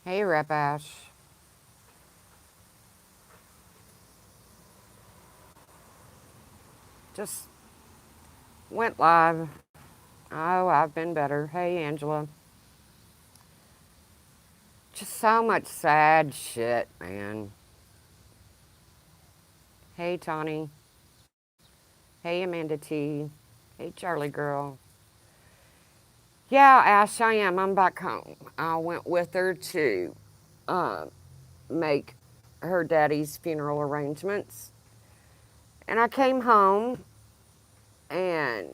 Hey, Rep Ash. Just went live. Oh, I've been better. Hey, Angela. Just so much sad shit, man. Hey, Tawny. Hey, Amanda T. Hey, Charlie girl. Yeah, Ash, I am. I'm back home. I went with her to uh, make her daddy's funeral arrangements. And I came home and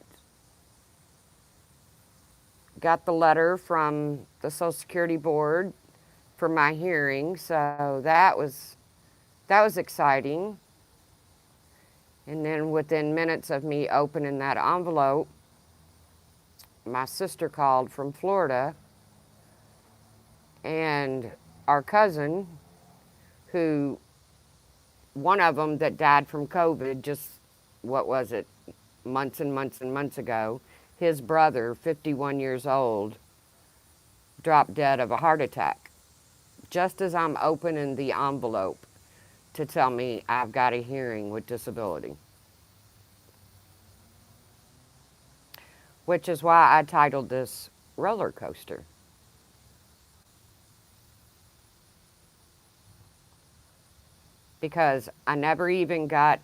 got the letter from the Social Security Board for my hearing. So that was exciting. And then within minutes of me opening that envelope, my sister called from Florida, and our cousin, who, one of them that died from COVID just, what was it, months and months and months ago, his brother, 51 years old, dropped dead of a heart attack. Just as I'm opening the envelope to tell me I've got a hearing with disability. Which is why I titled this Roller Coaster. Because I never even got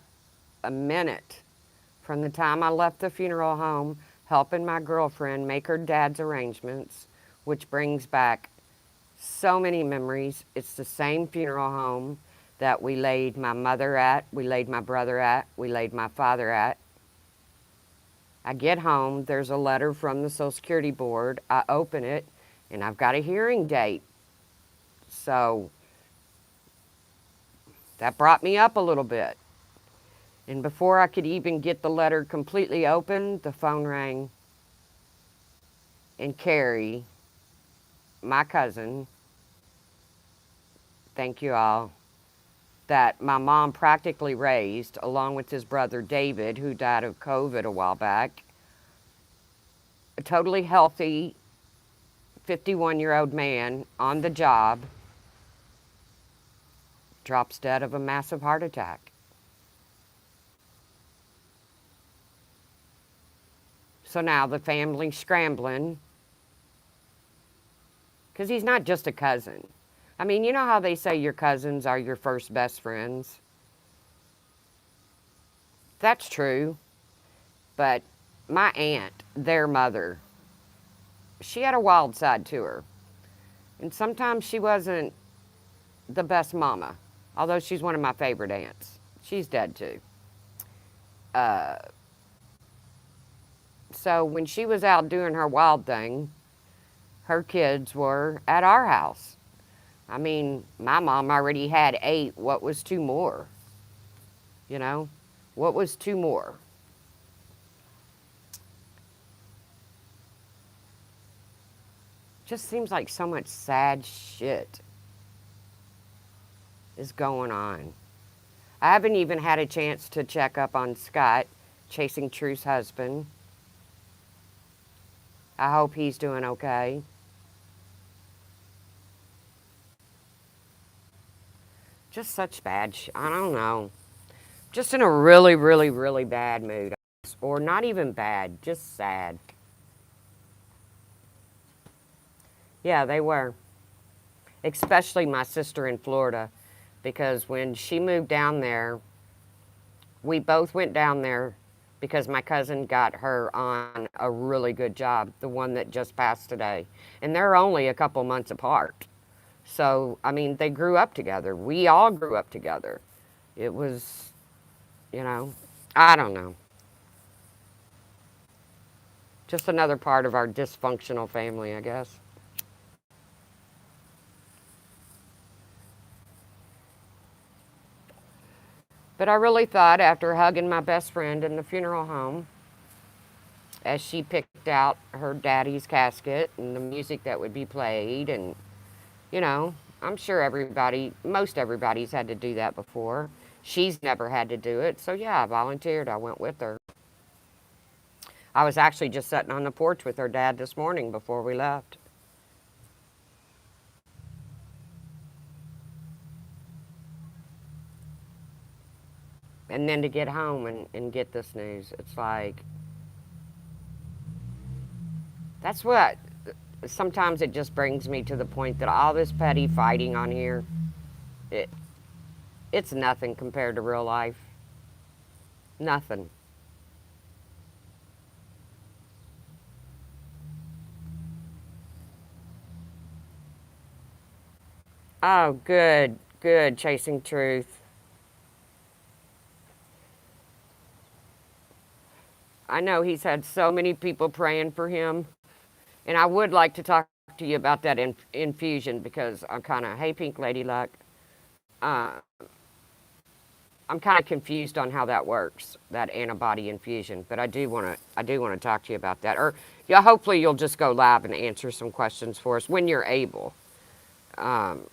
a minute from the time I left the funeral home helping my girlfriend make her dad's arrangements, which brings back so many memories. It's the same funeral home that we laid my mother at, we laid my brother at, we laid my father at. I get home, there's a letter from the Social Security Board. I open it, and I've got a hearing date. So that brought me up a little bit. And before I could even get the letter completely open, the phone rang. And Carrie, my cousin, thank you all, that my mom practically raised, along with his brother David, who died of COVID a while back, a totally healthy 51-year-old man on the job, drops dead of a massive heart attack. So now the family's scrambling, because he's not just a cousin. I mean, you know how they say your cousins are your first best friends? That's true, but my aunt, their mother, she had a wild side to her. And sometimes she wasn't the best mama, although she's one of my favorite aunts. She's dead too. Uh, so when she was out doing her wild thing, her kids were at our house. I mean, my mom already had 8. What was 2 more? You know? What was 2 more? Just seems like so much sad shit is going on. I haven't even had a chance to check up on Scott, Chasing Truth's husband. I hope he's doing okay. Just such bad I don't know. Just in a really, really, really bad mood. Or not even bad, just sad. Yeah, they were. Especially my sister in Florida. Because when she moved down there, we both went down there because my cousin got her on a really good job, the one that just passed today. And they're only a couple months apart. So, I mean, they grew up together. We all grew up together. It was, you know, I don't know. Just another part of our dysfunctional family, I guess. But I really thought after hugging my best friend in the funeral home, as she picked out her daddy's casket and the music that would be played, and, you know, I'm sure most everybody's had to do that before. She's never had to do it. So, yeah, I volunteered. I went with her. I was actually just sitting on the porch with her dad this morning before we left. And then to get home and get this news, it's like, that's what, sometimes it just brings me to the point that all this petty fighting on here, it, it's nothing compared to real life. Nothing. Oh, good, good, chasing truth. I know he's had so many people praying for him, and I would like to talk to you about that infusion because I'm kind of, hey, Pink Lady Luck, uh, I'm kind of confused on how that works, that antibody infusion. But I do want to talk to you about that. Or, yeah, hopefully you'll just go live and answer some questions for us when you're able,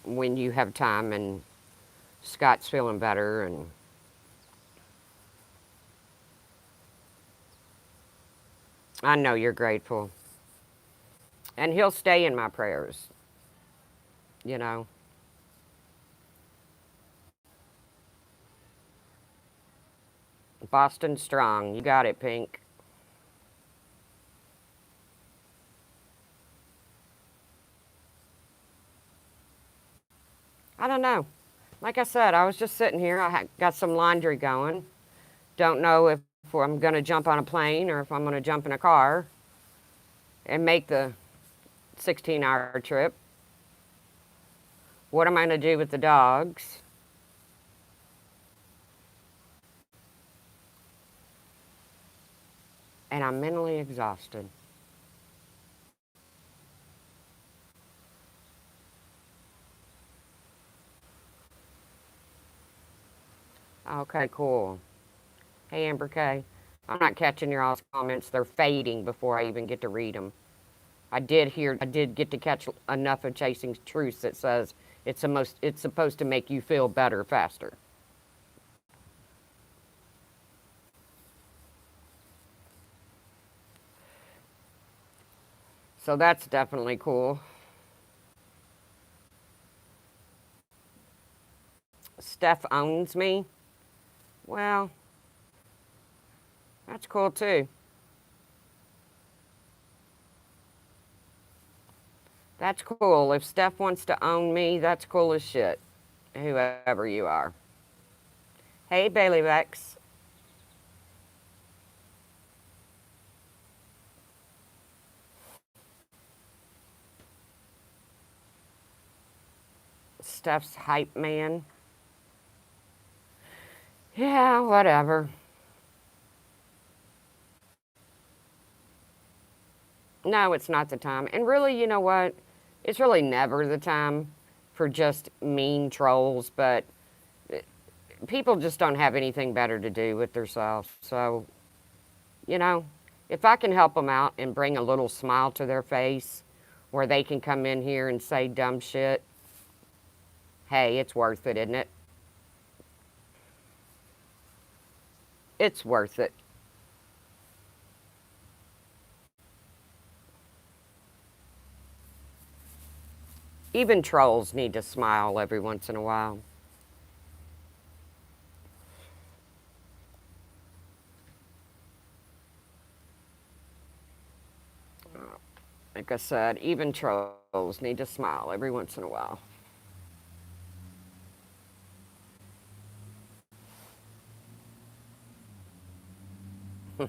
when you have time and Scott's feeling better, and I know you're grateful. And he'll stay in my prayers, you know. Boston Strong. You got it, Pink. I don't know. Like I said, I was just sitting here. Got some laundry going. Don't know if I'm going to jump on a plane or if I'm going to jump in a car and make the 16-hour trip. What am I going to do with the dogs? And I'm mentally exhausted. Okay, cool. Hey, Amber K. I'm not catching your all's comments. They're fading before I even get to read them. I did get to catch enough of Chasing Truth that says it's supposed to make you feel better faster. So that's definitely cool. Steph owns me. Well, that's cool too. That's cool. If Steph wants to own me, that's cool as shit. Whoever you are. Hey, Bailey Rex. Steph's hype man. Yeah, whatever. No, it's not the time. And really, you know what? It's really never the time for just mean trolls, but people just don't have anything better to do with themselves. So, you know, if I can help them out and bring a little smile to their face where they can come in here and say dumb shit, hey, it's worth it, isn't it? It's worth it. Even trolls need to smile every once in a while. Like I said, even trolls need to smile every once in a while.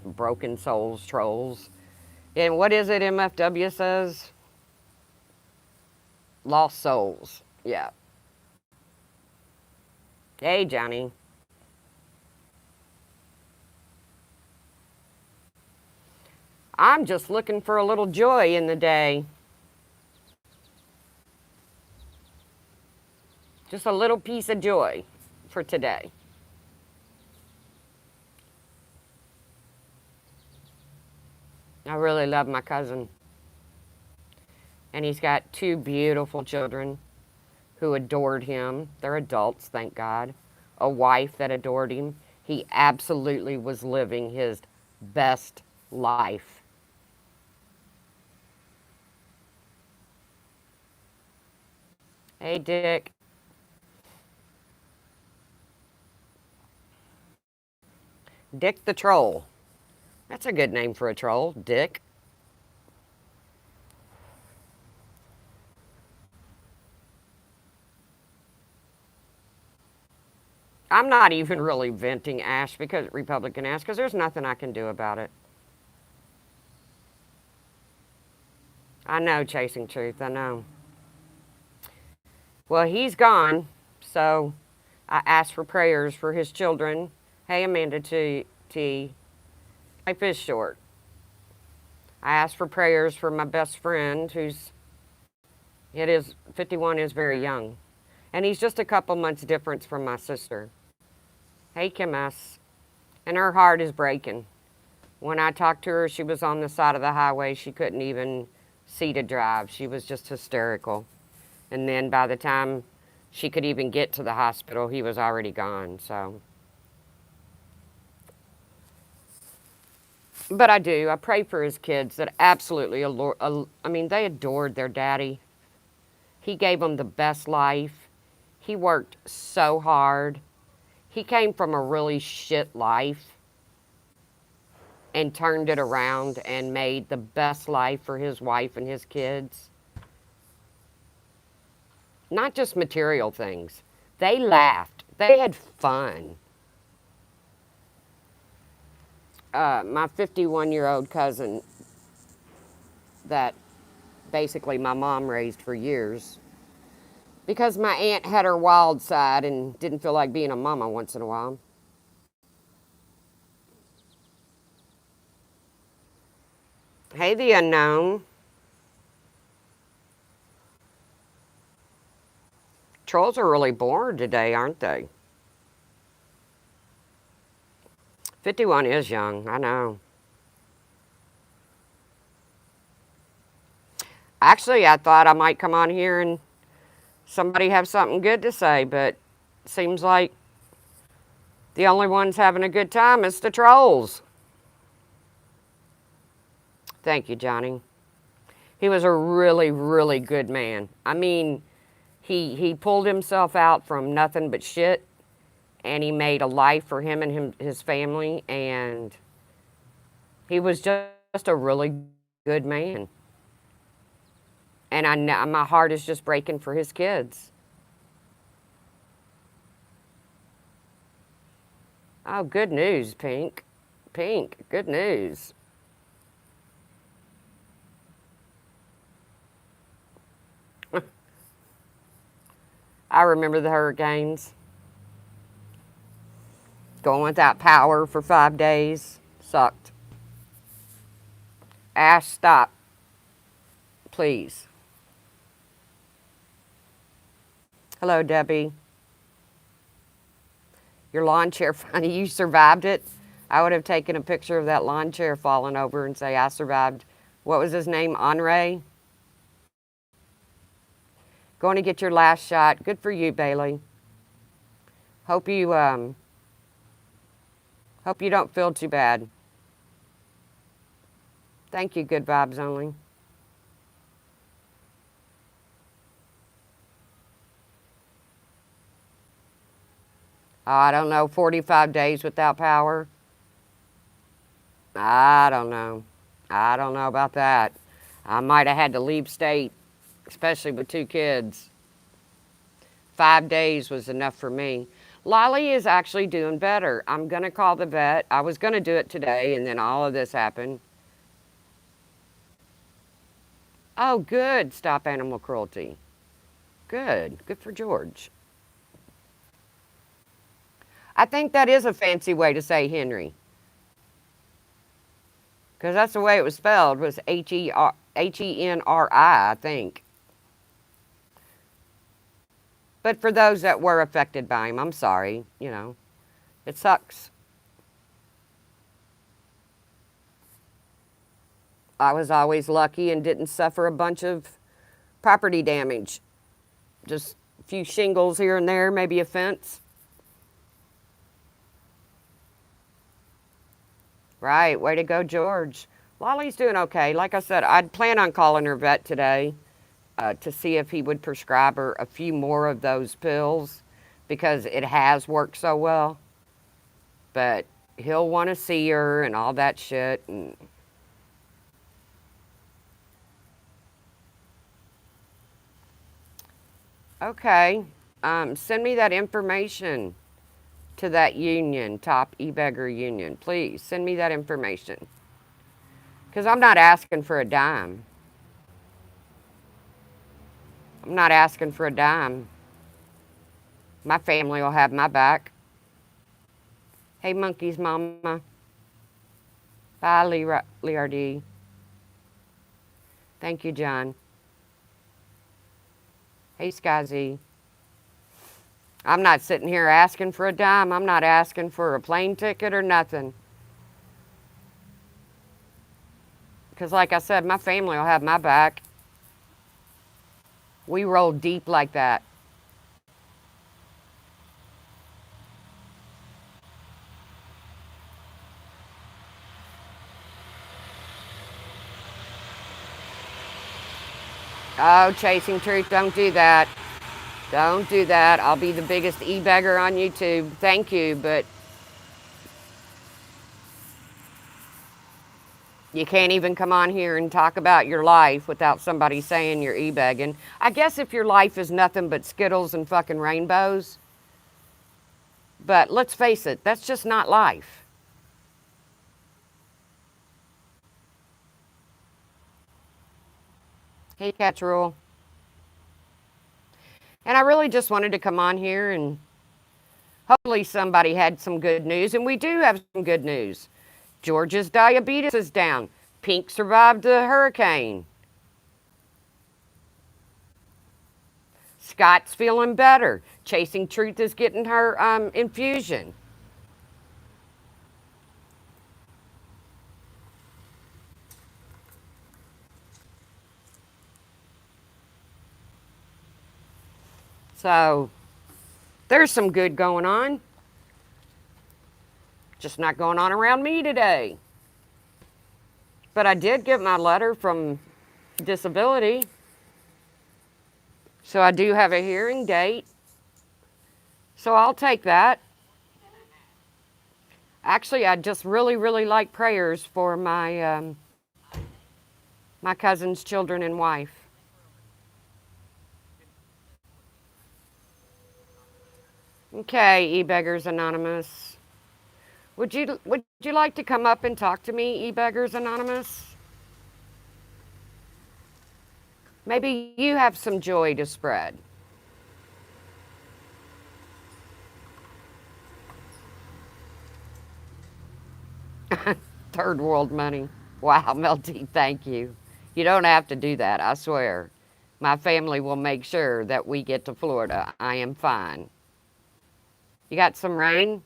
Broken souls, trolls. And what is it MFW says? Lost souls. Yeah. Hey, Johnny. I'm just looking for a little joy in the day. Just a little piece of joy for today. I really love my cousin. And he's got two beautiful children who adored him. They're adults, thank God. A wife that adored him. He absolutely was living his best life. Hey, Dick. Dick the Troll. That's a good name for a troll, Dick. I'm not even really venting Ash because Republican Ash because there's nothing I can do about it. I know, Chasing Truth. I know. Well, he's gone, so I asked for prayers for his children. Hey, Amanda T. Life is short. I asked for prayers for my best friend, who's it is 51 is very young, and he's just a couple months difference from my sister. Hey, Kim S. And her heart is breaking. When I talked to her, she was on the side of the highway. She couldn't even see to drive. She was just hysterical. And then by the time she could even get to the hospital, he was already gone. So, but I do. I pray for his kids that absolutely, I mean, they adored their daddy. He gave them the best life. He worked so hard. He came from a really shit life and turned it around and made the best life for his wife and his kids. Not just material things. They laughed. They had fun. My 51-year-old cousin that basically my mom raised for years because my aunt had her wild side and didn't feel like being a mama once in a while. Hey, the unknown. Trolls are really bored today, aren't they? 51 is young, I know. Actually, I thought I might come on here and somebody have something good to say, but seems like the only ones having a good time is the trolls. Thank you, Johnny. He was a really, really good man. I mean, he pulled himself out from nothing but shit, and he made a life for him and his family, and he was just a really good man. And my heart is just breaking for his kids. Oh, good news, Pink. Pink, good news. I remember the hurricanes. Going without power for 5 days sucked. Ash, stop. Please. Hello, Debbie. Your lawn chair, funny, you survived it. I would have taken a picture of that lawn chair falling over and say, I survived. What was his name? Henri? Going to get your last shot. Good for you, Bailey. Hope you don't feel too bad. Thank you, good vibes only. I don't know, 45 days without power. I don't know. I don't know about that. I might have had to leave state, especially with 2 kids. 5 days was enough for me. Lolly is actually doing better. I'm going to call the vet. I was going to do it today, and then all of this happened. Oh, good. Stop animal cruelty. Good. Good for George. I think that is a fancy way to say Henry. Because that's the way it was spelled, was Henri, I think. But for those that were affected by him, I'm sorry, it sucks. I was always lucky and didn't suffer a bunch of property damage. Just a few shingles here and there, maybe a fence. Right, way to go, George. Lolly's doing okay. Like I said, I'd plan on calling her vet today to see if he would prescribe her a few more of those pills because it has worked so well. But he'll want to see her and all that shit. And okay, send me that information to that union, Top E-Beggar Union. Please send me that information. Because I'm not asking for a dime. I'm not asking for a dime. My family will have my back. Hey, Monkey's mama. Bye, Leardie. Thank you, John. Hey, Skyzy. I'm not sitting here asking for a dime. I'm not asking for a plane ticket or nothing. Because like I said, my family will have my back. We roll deep like that. Oh, Chasing Truth, don't do that. Don't do that. I'll be the biggest e-beggar on YouTube. Thank you, but you can't even come on here and talk about your life without somebody saying you're e-begging. I guess if your life is nothing but Skittles and fucking rainbows. But let's face it, that's just not life. Hey, Catch Rule. And I really just wanted to come on here and hopefully somebody had some good news. And we do have some good news. Georgia's diabetes is down. Pink survived the hurricane. Scott's feeling better. Chasing Truth is getting her infusion. So there's some good going on. Just not going on around me today. But I did get my letter from disability. So I do have a hearing date. So I'll take that. Actually, I just really, really like prayers for my my cousin's children and wife. Okay, E-Beggars Anonymous. Would you like to come up and talk to me, E-Beggars Anonymous? Maybe you have some joy to spread. Third world money. Wow, Melty, thank you. You don't have to do that, I swear. My family will make sure that we get to Florida. I am fine. You got some rain?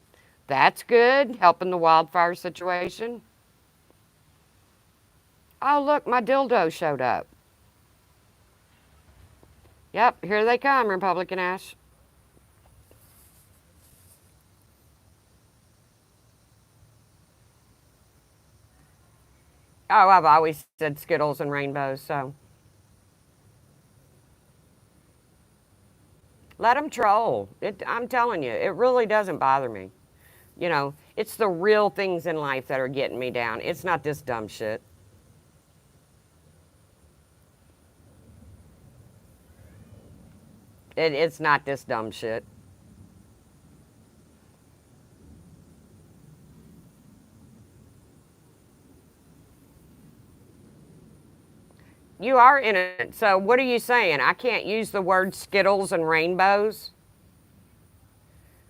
That's good, helping the wildfire situation. Oh, look, my dildo showed up. Yep, here they come, Republican Ash. Oh, I've always said Skittles and rainbows, so. Let them troll. I'm telling you, it really doesn't bother me. You know, it's the real things in life that are getting me down. It's not this dumb shit. It's not this dumb shit. You are in it. So what are you saying? I can't use the word Skittles and rainbows?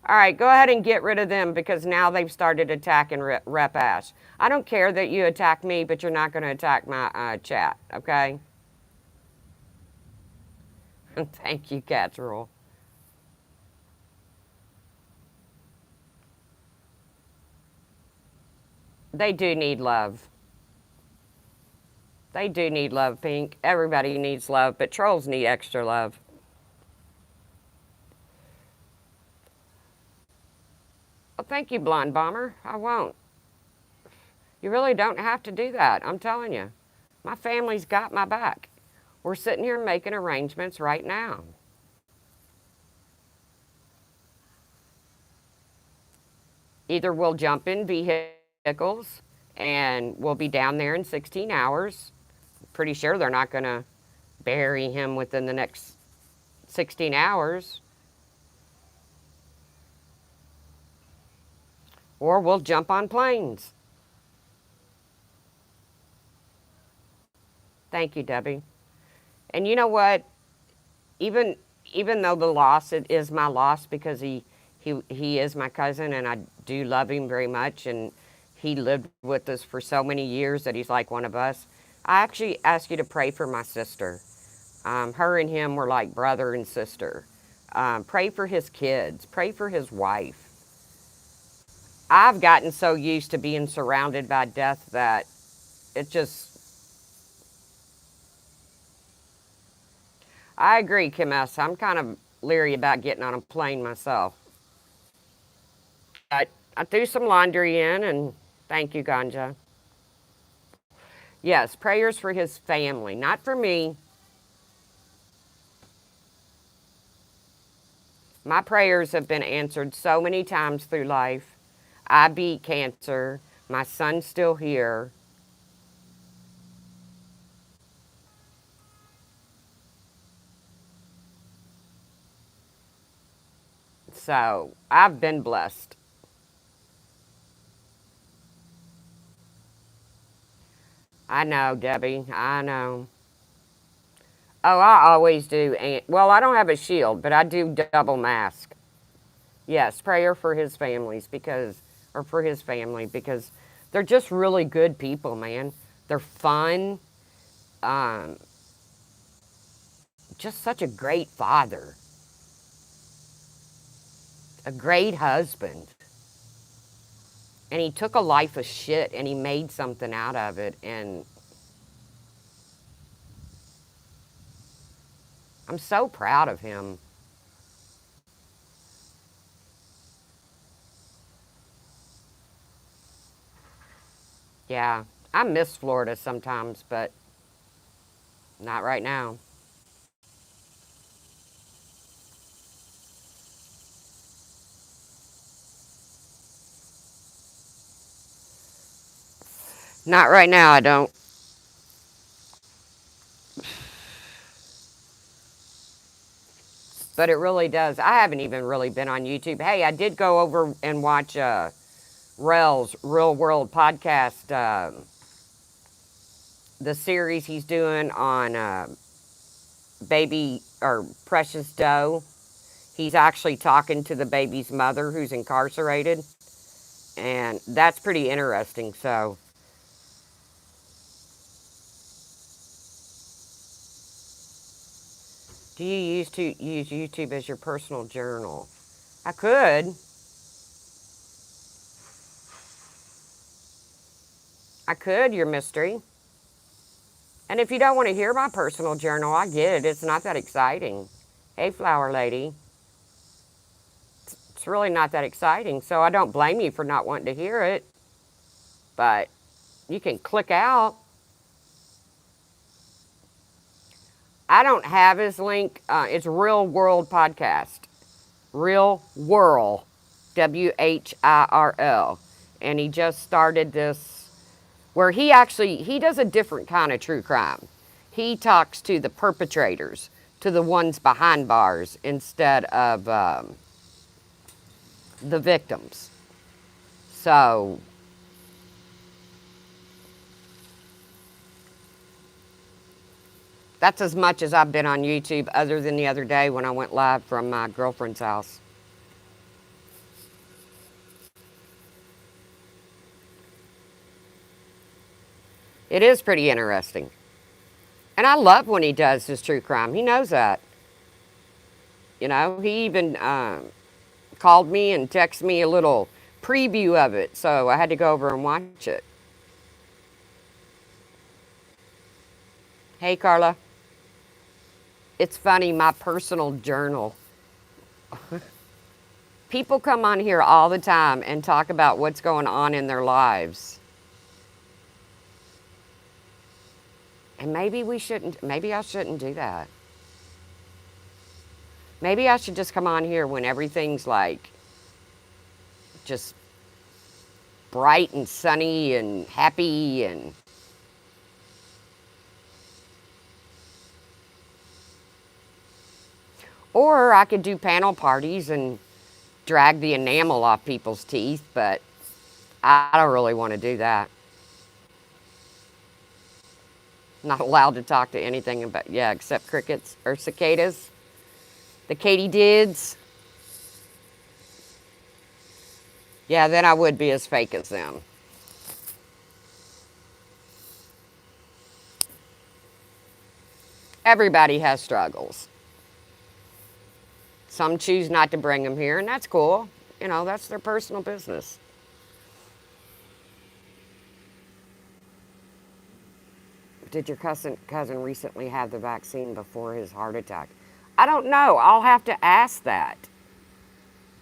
All right, go ahead and get rid of them because now they've started attacking Rep Ash. I don't care that you attack me, but you're not going to attack my chat, okay? Thank you, Catchroll. They do need love. They do need love, Pink. Everybody needs love, but trolls need extra love. Well, thank you, Blonde Bomber. I won't. You really don't have to do that. I'm telling you. My family's got my back. We're sitting here making arrangements right now. Either we'll jump in vehicles and we'll be down there in 16 hours. Pretty sure they're not going to bury him within the next 16 hours. Or we'll jump on planes. Thank you, Debbie. And you know what? Even even though the loss, it is my loss because he is my cousin and I do love him very much, and he lived with us for so many years that he's like one of us. I actually ask you to pray for my sister. Her and him were like brother and sister. Pray for his kids. Pray for his wife. I've gotten so used to being surrounded by death that it just. I agree, Kim S. I'm kind of leery about getting on a plane myself. I threw some laundry in, and thank you, Ganja. Yes, prayers for his family, not for me. My prayers have been answered so many times through life. I beat cancer. My son's still here. So I've been blessed. I know, Debbie. I know. Oh, I always do. Well, I don't have a shield, but I do double mask. Yes, prayer for his families because, or for his family because they're just really good people, man. They're fun. Um, just such a great father, a great husband. And he took a life of shit and he made something out of it. And I'm so proud of him. Yeah, I miss Florida sometimes, but not right now. Not right now, I don't. But it really does. I haven't even really been on YouTube. Hey, I did go over and watch Rel's Real World podcast, the series he's doing on baby or Precious Doe. He's actually talking to the baby's mother who's incarcerated. And that's pretty interesting. So, do you use YouTube as your personal journal? I could. I could, your mystery. And if you don't want to hear my personal journal, I get it. It's not that exciting. Hey, flower lady. It's really not that exciting. So I don't blame you for not wanting to hear it. But you can click out. I don't have his link. It's Real World Podcast. Real World. WHIRL. And he just started this where he does a different kind of true crime. He talks to the perpetrators, to the ones behind bars instead of the victims. So that's as much as I've been on YouTube, other than the other day when I went live from my girlfriend's house. It is pretty interesting. And I love when he does his true crime. He knows that. You know, he even called me and texted me a little preview of it, so I had to go over and watch it. Hey, Carla. It's funny, my personal journal. People come on here all the time and talk about what's going on in their lives. And maybe I shouldn't do that. Maybe I should just come on here when everything's like just bright and sunny and happy and or I could do panel parties and drag the enamel off people's teeth, but I don't really want to do that. Not allowed to talk to anything about, yeah, except crickets or cicadas. The katydids. Yeah, then I would be as fake as them. Everybody has struggles. Some choose not to bring them here, and that's cool. You know, that's their personal business. Did your cousin recently have the vaccine before his heart attack? I don't know. I'll have to ask that.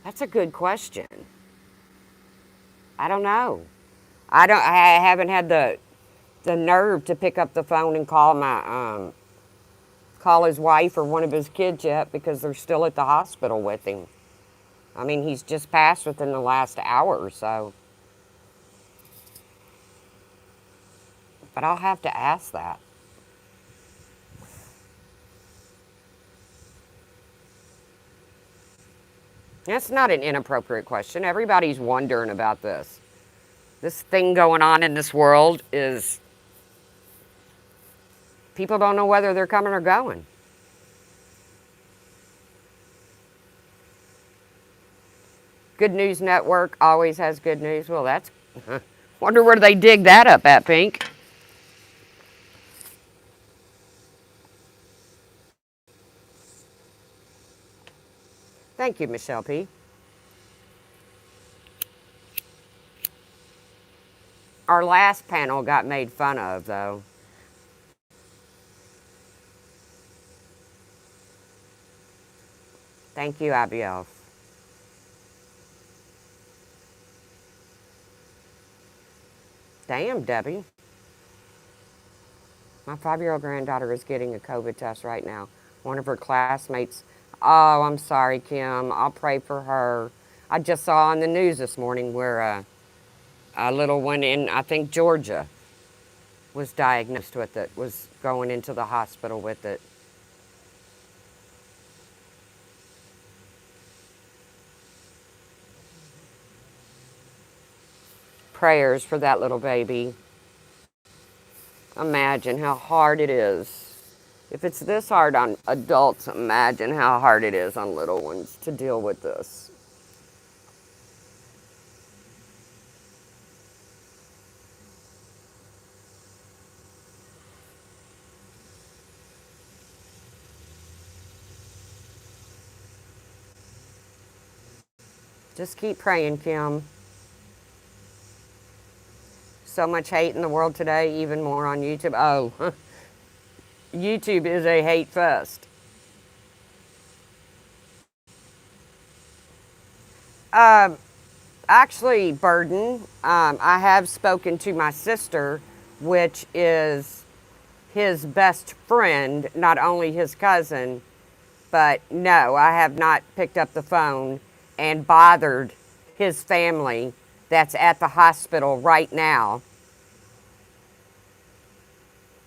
That's a good question. I don't know. I haven't had the nerve to pick up the phone and call his wife or one of his kids yet because they're still at the hospital with him. I mean, he's just passed within the last hour or so. But I'll have to ask that. That's not an inappropriate question. Everybody's wondering about this. This thing going on in this world is people don't know whether they're coming or going. Good News Network always has good news. Well, that's... Wonder where they dig that up at, Pink. Thank you, Michelle P. Our last panel got made fun of, though. Thank you, IBL. Damn, Debbie. My 5-year-old granddaughter is getting a COVID test right now. One of her classmates. Oh, I'm sorry, Kim. I'll pray for her. I just saw on the news this morning where a little one in, I think, Georgia was diagnosed with it, was going into the hospital with it. Prayers for that little baby. Imagine how hard it is. If it's this hard on adults, imagine how hard it is on little ones to deal with this. Just keep praying, Kim. So much hate in the world today, even more on YouTube. Oh, YouTube is a hate fest. Actually, Burden, I have spoken to my sister, which is his best friend, not only his cousin, but no, I have not picked up the phone and bothered his family that's at the hospital right now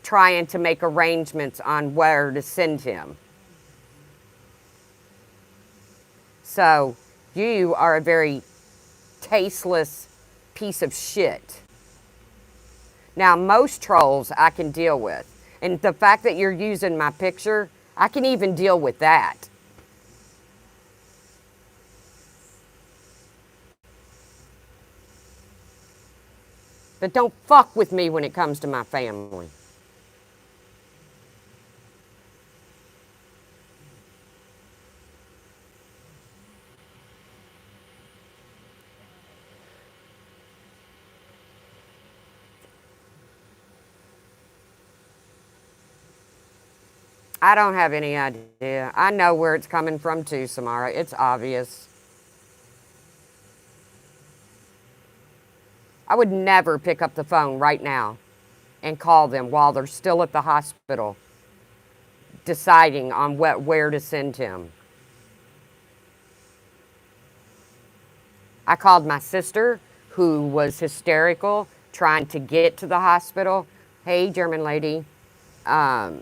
trying to make arrangements on where to send him. So you are a very tasteless piece of shit. Now, most trolls I can deal with. And the fact that you're using my picture, I can even deal with that. But don't fuck with me when it comes to my family. I don't have any idea. I know where it's coming from too, Samara. It's obvious. I would never pick up the phone right now and call them while they're still at the hospital deciding on where to send him. I called my sister. who was hysterical trying to get to the hospital. Hey, German lady. I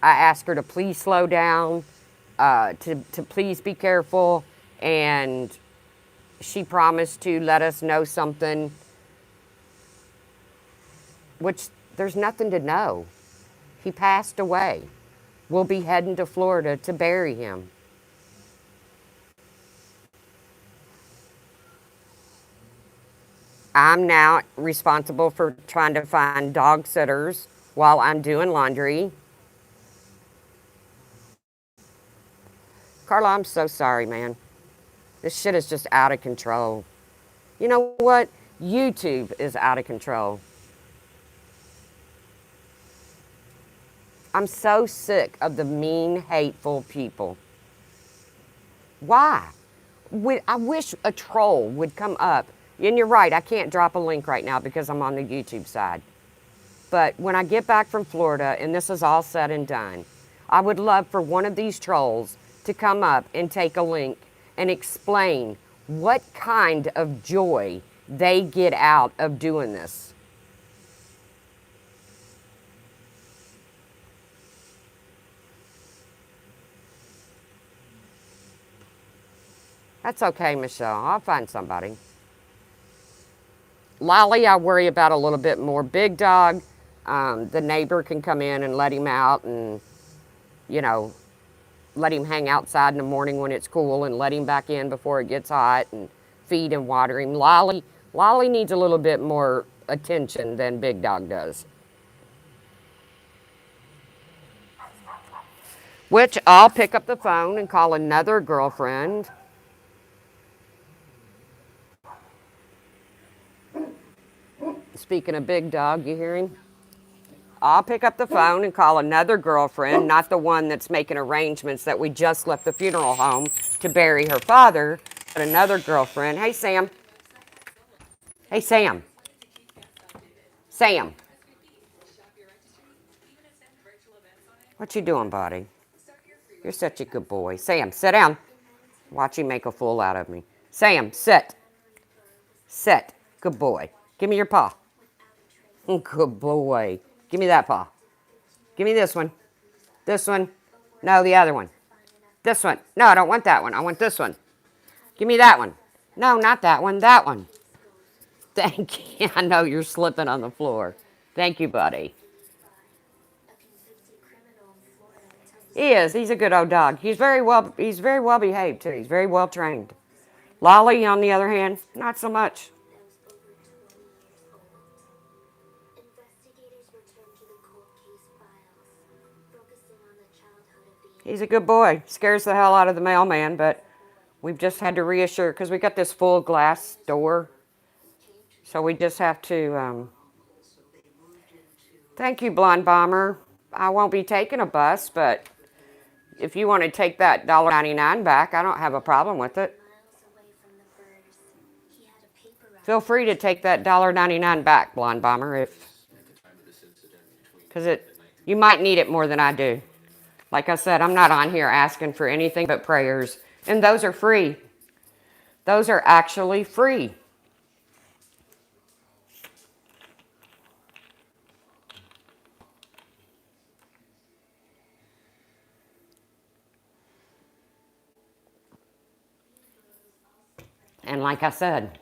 asked her to please slow down, to please be careful, and she promised to let us know something, which there's nothing to know. He passed away. We'll be heading to Florida to bury him. I'm now responsible for trying to find dog sitters while I'm doing laundry. Carla, I'm so sorry, man. This shit is just out of control. You know what? YouTube is out of control. I'm so sick of the mean, hateful people. Why? I wish a troll would come up. And you're right, I can't drop a link right now because I'm on the YouTube side. But when I get back from Florida and this is all said and done, I would love for one of these trolls to come up and take a link and explain what kind of joy they get out of doing this. That's okay, Michelle. I'll find somebody. Lolly, I worry about a little bit more. Big Dog, the neighbor can come in and let him out and, you know, let him hang outside in the morning when it's cool and let him back in before it gets hot and feed and water him. Lolly needs a little bit more attention than Big Dog does. Which I'll pick up the phone and call another girlfriend. Speaking of Big Dog, you hear him? I'll pick up the phone and call another girlfriend, not the one that's making arrangements that we just left the funeral home to bury her father, but another girlfriend. Hey, Sam. Hey, Sam. Sam. What you doing, buddy? You're such a good boy. Sam, sit down. Watch him make a fool out of me. Sam, sit. Sit. Good boy. Give me your paw. Good boy. Give me that paw. Give me this one. This one. No, the other one. This one. No, I don't want that one. I want this one. Give me that one. No, not that one. That one. Thank you. I know you're slipping on the floor. Thank you, buddy. He is. He's a good old dog. He's very well behaved too. He's very well trained. Lolly, on the other hand, not so much. He's a good boy. Scares the hell out of the mailman, but we've just had to reassure because we got this full glass door. So we just have to. Thank you, Blonde Bomber. I won't be taking a bus, but if you want to take that $1.99 back, I don't have a problem with it. Feel free to take that $1.99 back, Blonde Bomber, because you might need it more than I do. Like I said, I'm not on here asking for anything but prayers, and those are free. Those are actually free. And like I said,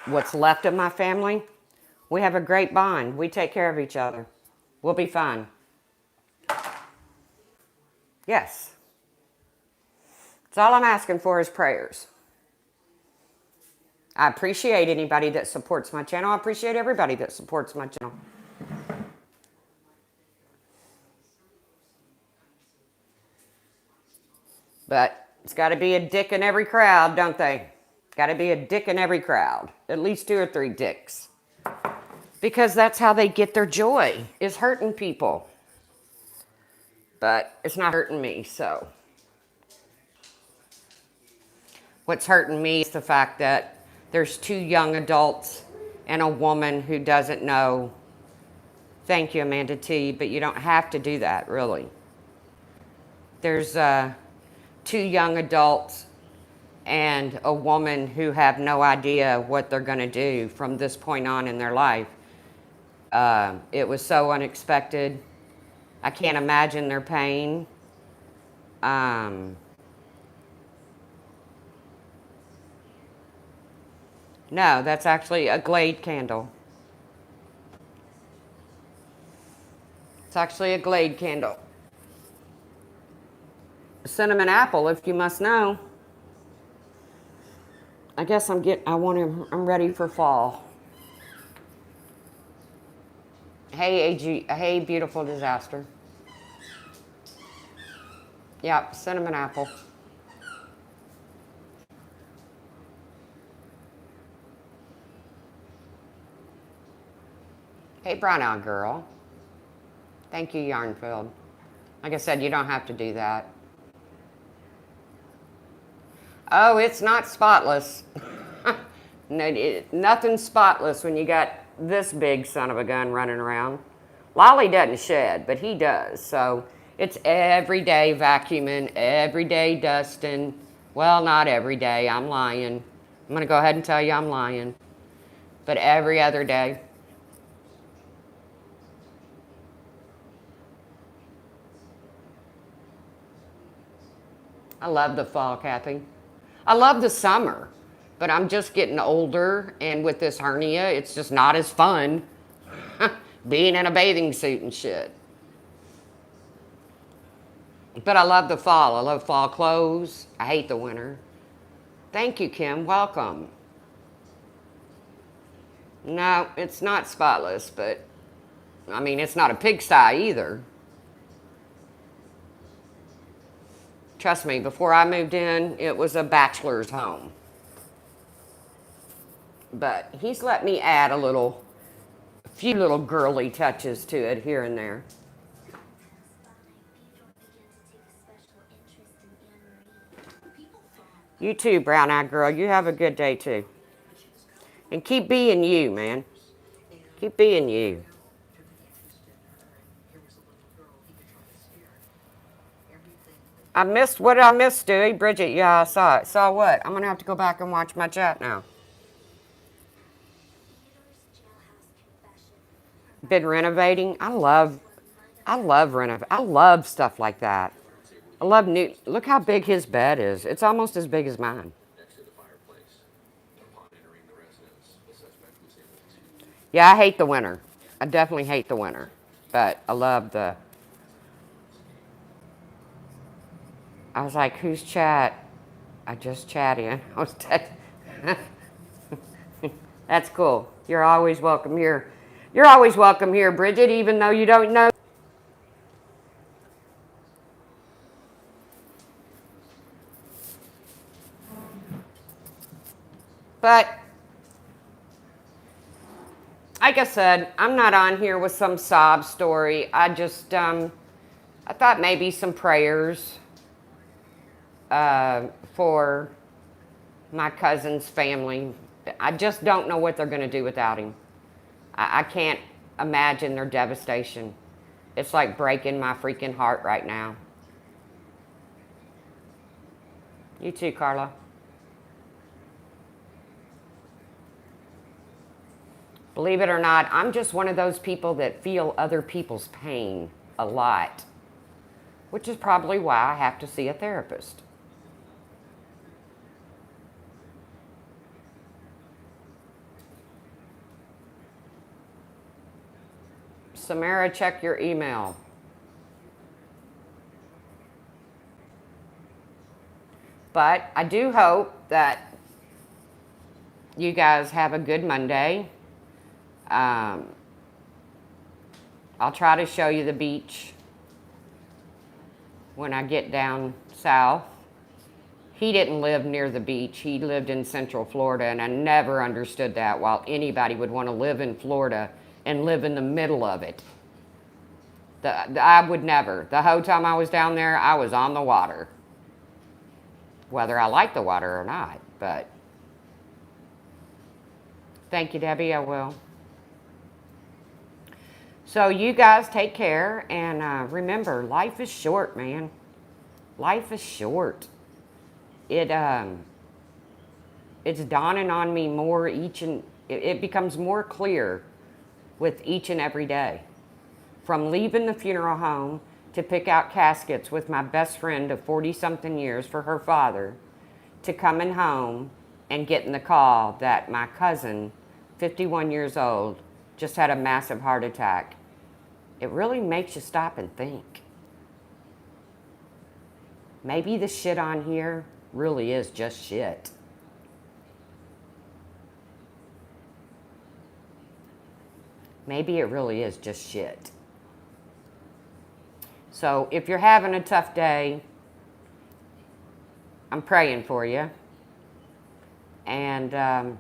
what's left of my family, we have a great bond. We take care of each other. We'll be fine. Yes. That's all I'm asking for is prayers. I appreciate anybody that supports my channel. I appreciate everybody that supports my channel. But it's got to be a dick in every crowd, don't they? Got to be a dick in every crowd. At least 2 or 3 dicks. Because that's how they get their joy, is hurting people. But it's not hurting me, so. What's hurting me is the fact that there's 2 young adults and a woman who doesn't know. Thank you, Amanda T, but you don't have to do that, really. There's 2 young adults and a woman who have no idea what they're going to do from this point on in their life. It was so unexpected. I can't imagine their pain. No, that's actually a Glade candle. It's actually a Glade candle. Cinnamon apple, if you must know. I guess I'm ready for fall. Hey, beautiful disaster. Yep, cinnamon apple. Hey, brown eyed girl. Thank you, Yarnfield. Like I said, you don't have to do that. Oh, it's not spotless. No, nothing's spotless when you got this big son of a gun running around. Lolly doesn't shed, but he does. So it's every day vacuuming, every day dusting. Well, not every day. I'm lying. I'm going to go ahead and tell you I'm lying. But every other day. I love the fall, Kathy. I love the summer, but I'm just getting older, and with this hernia, it's just not as fun being in a bathing suit and shit. But I love the fall. I love fall clothes. I hate the winter. Thank you, Kim. Welcome. No, it's not spotless, but I mean, it's not a pigsty either. Trust me, before I moved in, it was a bachelor's home. But he's let me add a few little girly touches to it here and there. You too, brown-eyed girl. You have a good day too. And keep being you, man. Keep being you. What did I miss, Stewie? Bridget, yeah, I saw it. Saw what? I'm going to have to go back and watch my chat now. Been renovating. I love stuff like that. I love look how big his bed is. It's almost as big as mine. Yeah, I hate the winter. I definitely hate the winter. But I love I was like, who's chat? I just chatted. I was That's cool. You're always welcome here. You're always welcome here, Bridget, even though you don't know. But like I said, I'm not on here with some sob story. I just, I thought maybe some prayers for my cousin's family. I just don't know what they're going to do without him. I can't imagine their devastation. It's like breaking my freaking heart right now. You too, Carla. Believe it or not, I'm just one of those people that feel other people's pain a lot, which is probably why I have to see a therapist. Samara, check your email. But I do hope that you guys have a good Monday. I'll try to show you the beach when I get down south. He didn't live near the beach. He lived in Central Florida, and I never understood that, while anybody would want to live in Florida and live in the middle of it. I would never. The whole time I was down there, I was on the water. Whether I like the water or not, but thank you, Debbie, I will. So you guys take care, and remember, life is short, man. Life is short. it's dawning on me more it becomes more clear with each and every day. From leaving the funeral home to pick out caskets with my best friend of 40 something years for her father, to coming home and getting the call that my cousin, 51 years old, just had a massive heart attack. It really makes you stop and think. Maybe the shit on here really is just shit. Maybe it really is just shit. So if you're having a tough day, I'm praying for you. And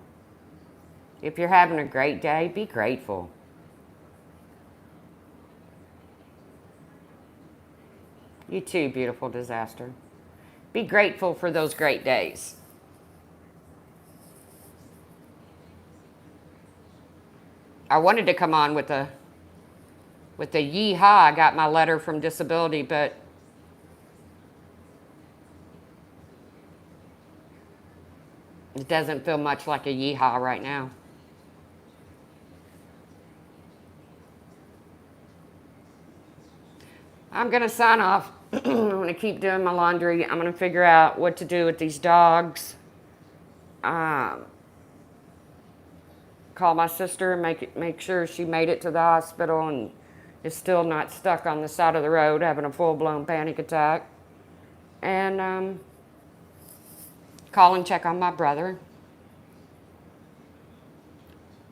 if you're having a great day, be grateful. You too, beautiful disaster. Be grateful for those great days. I wanted to come on with the yeehaw. I got my letter from disability, but it doesn't feel much like a yeehaw right now. I'm going to sign off. I'm going to keep doing my laundry. I'm going to figure out what to do with these dogs. Call my sister and make sure she made it to the hospital and is still not stuck on the side of the road having a full-blown panic attack. And call and check on my brother.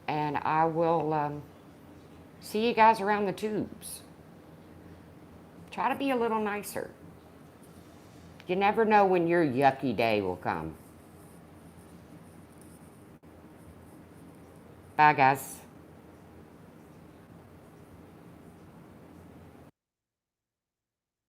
And I will see you guys around the tubes. Try to be a little nicer. You never know when your yucky day will come. Bye, guys.